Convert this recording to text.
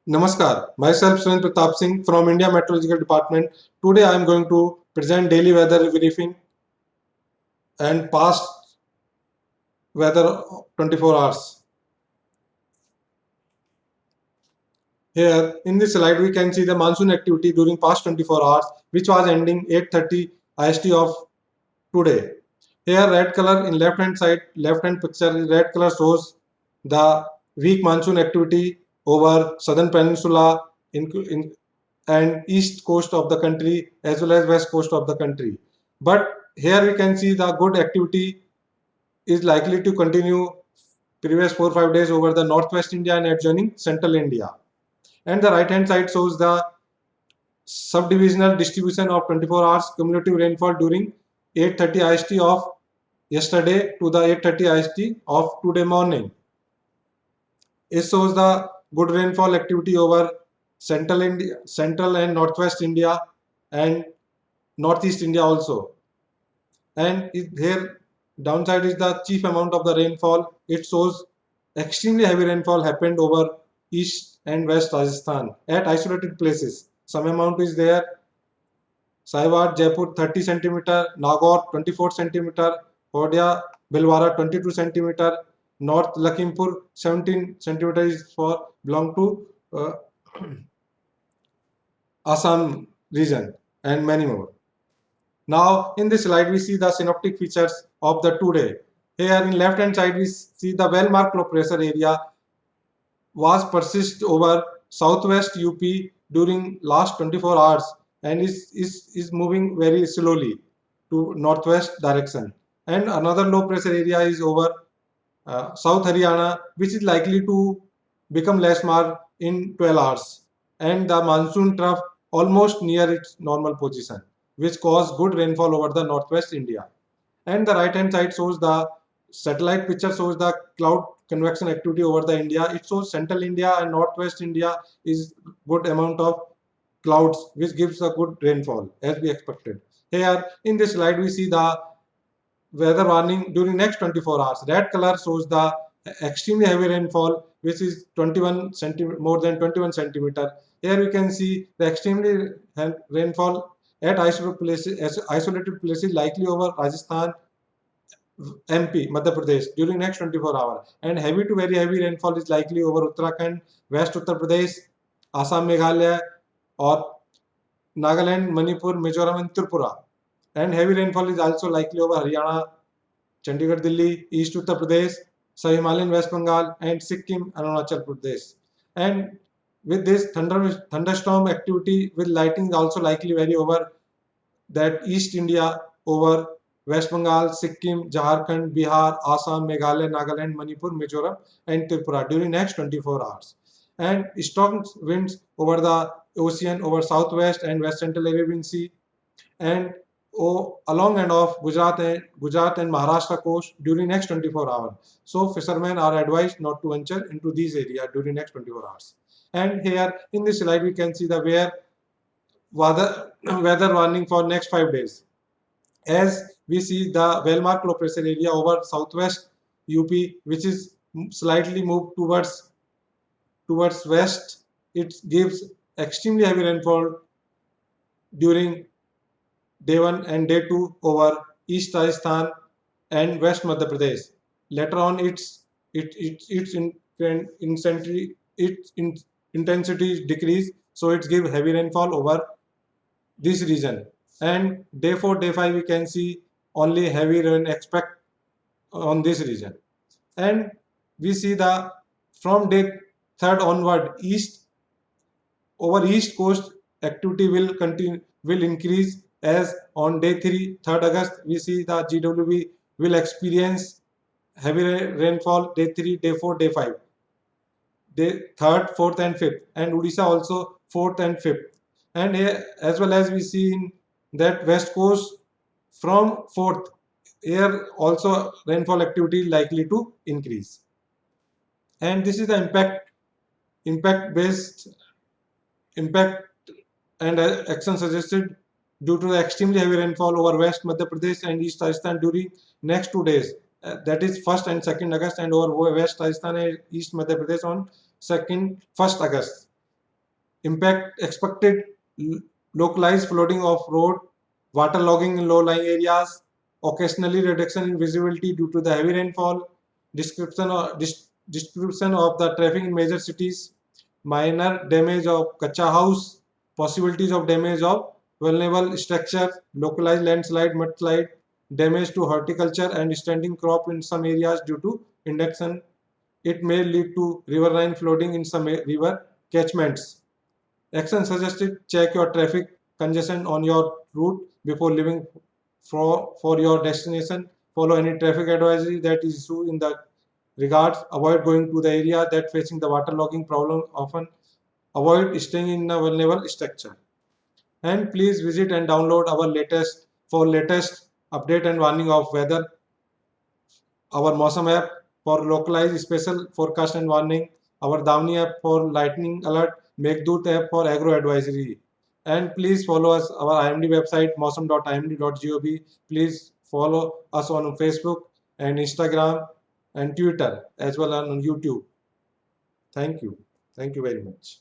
Namaskar, myself Surendra Pratap Singh from India Meteorological Department. Today I am going to present daily weather briefing and past weather 24 hours. Here in this slide we can see the monsoon activity during past 24 hours which was ending 8:30 IST of today. Here red color in left hand side, left hand picture, red color shows the weak monsoon activity over southern peninsula in and east coast of the country as well as west coast of the country. But here we can see the good activity is likely to continue previous 4 5 days over the northwest India and adjoining central India. And the right hand side shows the subdivisional distribution of 24 hours cumulative rainfall during 8:30 IST of yesterday to the 8:30 IST of today morning. It shows the good rainfall activity over central India, central and northwest India, and northeast India also. And here downside is the chief amount of the rainfall. It shows extremely heavy rainfall happened over east and west Rajasthan at isolated places. Some amount is there. Sahiwal, Jaipur 30 centimeter, Nagaur 24 centimeter, Hodhia, Bhilwara 22 centimeter, North Lakhimpur 17 centimeter is for belong to Assam region, and many more. Now in this slide we see the synoptic features of the today. Here in left hand side we see the well marked low pressure area was persist over southwest UP during last 24 hours and is moving very slowly to northwest direction. And another low pressure area is over South Haryana, which is likely to become less marked in 12 hours. And the monsoon trough almost near its normal position, which caused good rainfall over the northwest India. And the right hand side shows the satellite picture shows the cloud convection activity over the India. It shows central India and northwest India is good amount of clouds which gives a good rainfall as we expected. Here in this slide we see the weather warning during next 24 hours. Red color shows the extremely heavy rainfall which is 21 centimeter, more than 21 centimeter. Here you can see the extremely rainfall at isolated places likely over Rajasthan, MP, Madhya Pradesh during next 24 hours. And heavy to very heavy rainfall is likely over Uttarakhand, West Uttar Pradesh, Assam, Meghalaya, or Nagaland, Manipur, Mizoram, and Tripura. And heavy rainfall is also likely over Haryana, Chandigarh, Delhi, East Uttar Pradesh, South Himalayan West Bengal, and Sikkim and Arunachal Pradesh. And with this thunderstorm activity with lightning is also likely vary over that East India over West Bengal, Sikkim, Jharkhand, Bihar, Assam, Meghalaya, Nagaland, Manipur, Mizoram, and Tripura during next 24 hours. And strong winds over the ocean over southwest and west central Arabian Sea and along and off Gujarat and Maharashtra coast during next 24 hours. So fishermen are advised not to venture into these areas during next 24 hours. And here in this slide we can see the weather warning for next 5 days. As we see the well marked low pressure area over southwest UP, which is slightly moved towards west, it gives extremely heavy rainfall during day 1 and day 2 over East Rajasthan and West Madhya Pradesh. Later on, its intensity decrease, so it gives heavy rainfall over this region. And day 4, day 5, we can see only heavy rain expect on this region. And we see the from day 3rd onward, over east coast activity will increase as on day 3rd August we see the GWB will experience heavy rainfall day 3, day 4, day 5, day 3rd, 4th and 5th, and Odisha also 4th and 5th. And as well as we see in that west coast from 4th, here also rainfall activity likely to increase. And this is the impact based impact and action suggested due to the extremely heavy rainfall over West Madhya Pradesh and East Rajasthan during next 2 days. That is 1st and 2nd August, and over West Rajasthan and East Madhya Pradesh on 1st August. impact expected localized flooding of road, waterlogging in low-lying areas, occasionally reduction in visibility due to the heavy rainfall, distribution of the traffic in major cities, minor damage of kacha house, possibilities of damage of vulnerable structure, localized landslide, mudslide, damage to horticulture and standing crop in some areas due to induction. It may lead to riverine flooding in some river catchments. Action suggested: check your traffic congestion on your route before leaving for your destination. Follow any traffic advisory that is issued in the regards. Avoid going to the area that facing the waterlogging problem often. Avoid staying in a vulnerable structure. And please visit and download our latest update and warning of weather, our Mosam app for localized special forecast and warning, our Davni app for lightning alert, Meghdut app for agro advisory. And please follow us our IMD website mosam.imd.gov. Please follow us on Facebook and Instagram and Twitter as well as on YouTube. Thank you. Thank you very much.